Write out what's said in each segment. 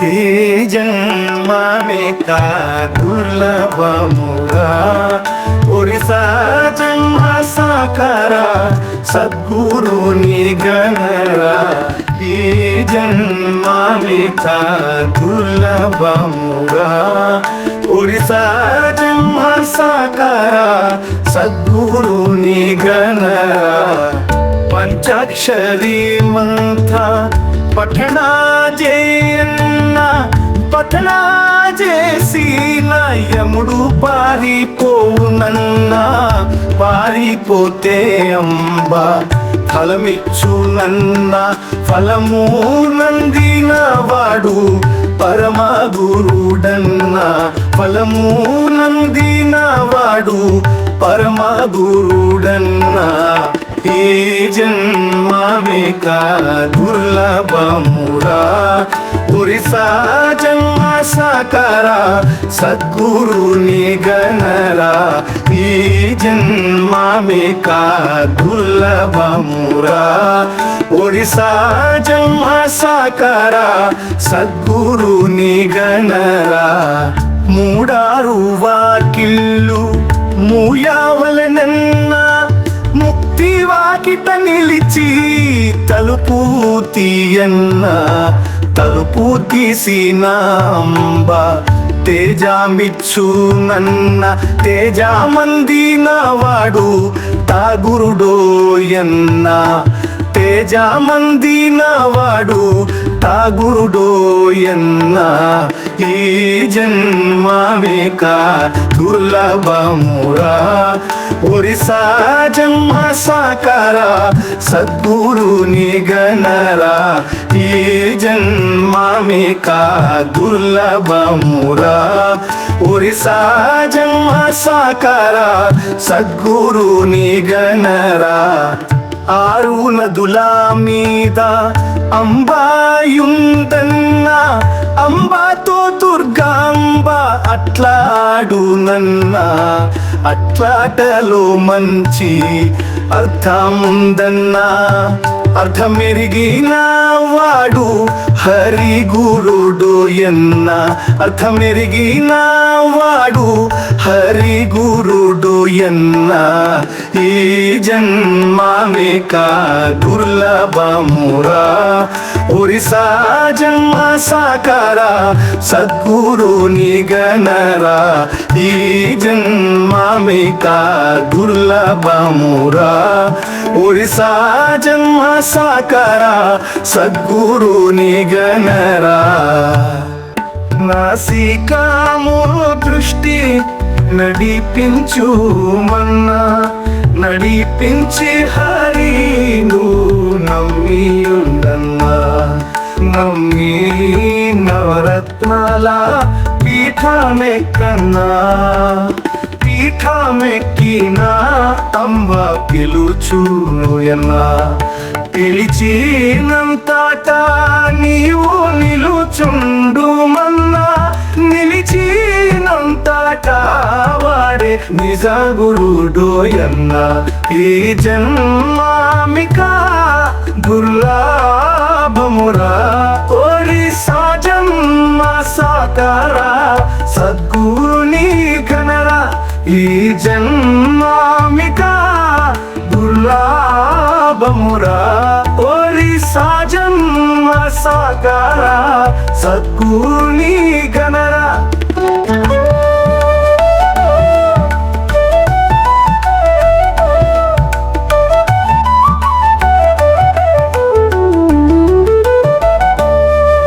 ఈ జన్మమిక దుర్లభముగా ఒరిసా జన్మ సాకార సద్గురుని గణరా ఈ జన్మమిక దుర్లభముగా ఒరిసా జన్మ సాకార సద్గురుని గణరా పంచాక్షరీ మంత్ర పఠనా చేసి యముడు పారిపోవునన్నా పారిపోతే అంబ ఫలమిచ్చునన్నా ఫలము నందిన వాడు పరమ గురుడన్నా ఫలము నందిన వాడు పరమ గురుడన్నా ఈ జన్మమిక దుర్లభమురా ఒరిసా జన్మ సాకార సద్గురుని గణరా ఈ జన్మమిక దుర్లభమురా ఒరిసా జన్మ సాకార సద్గురుని గణరా మూడారు వాకిళ్ళు మూయవలనన్నా ముక్తి వాకిట నిలిచి తలుపు తీయన్న తలుపు తీసిన అంబ తేజమిచ్చునన్న తేజమందిన వాడు తాగురుడోయన్న తేజమందిన వాడు తాగురుడోయన్న ఈ జన్మమిక దుర్లభమురా ఒరిసా జన్మ సాకార సద్గురుని గణరా ఈ జన్మమిక దుర్లభమురా ఒరిసా జన్మ సాకార సద్గురుని గణరా ఆరు నదుల మీద అంబాయుందన్నా అంబాతో దుర్గాంబ అట్లాడునన్నా అట్లాటలో మంచి అర్థముందన్నా అర్థమెరిగిన వాడు హరి గురుడోయన్న అర్థమెరిగిన వాడు హరి గురుడోయన్న ఈ జన్మమిక దుర్లభమురా ఒరిసా జన్మ సాకార సద్గురుని గణరా ఈ జన్మమిక దుర్లభమురా ఒరిసా జన్మ సాకార సద్గురుని గణరా నాసికాము దృష్టి నడిపించుమన్నా నడిపించి హరిను నమ్మియుండన్నా నమ్మి నవరత్నాల పీఠమెక్కన్నా పీఠమెక్కిన అంబ పిలుచునుయన్నా పిలిచినంతట నీవు నిలుచుండుమన్నా నిలిచినంతట వాడే నిజ గురుడోయన్న ఈ జన్మమిక దుర్లభమురా ఒరిసా జన్మ సాకార సద్గురుని గణరా ఈ జన్మమిక దుర్లభమురా ఒరిసా జన్మ సాకార సద్గురుని గణరా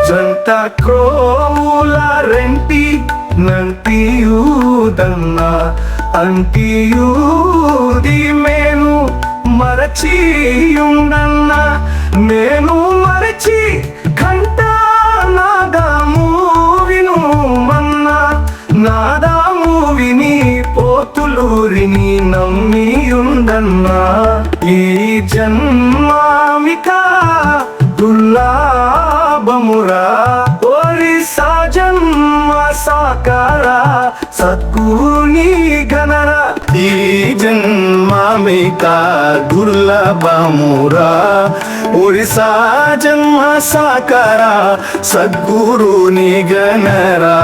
జంట క్రోవుల రెంటి నంటియూదన్న అంటియూది మేను మరచియుండన్న నేను మరచి కంట నాదము వినుమన్నా నాదము విని పోతులూరిని నమ్మియుండన్నా ఈ జన్మమిక దుర్లభమురా ఒరిసా ఒరిసా జన్మ సాకార సద్గురుని గణర ఈ జన్మమిక దుర్లభమురా ఒరిసా జన్మ సాకార సద్గురుని గణరా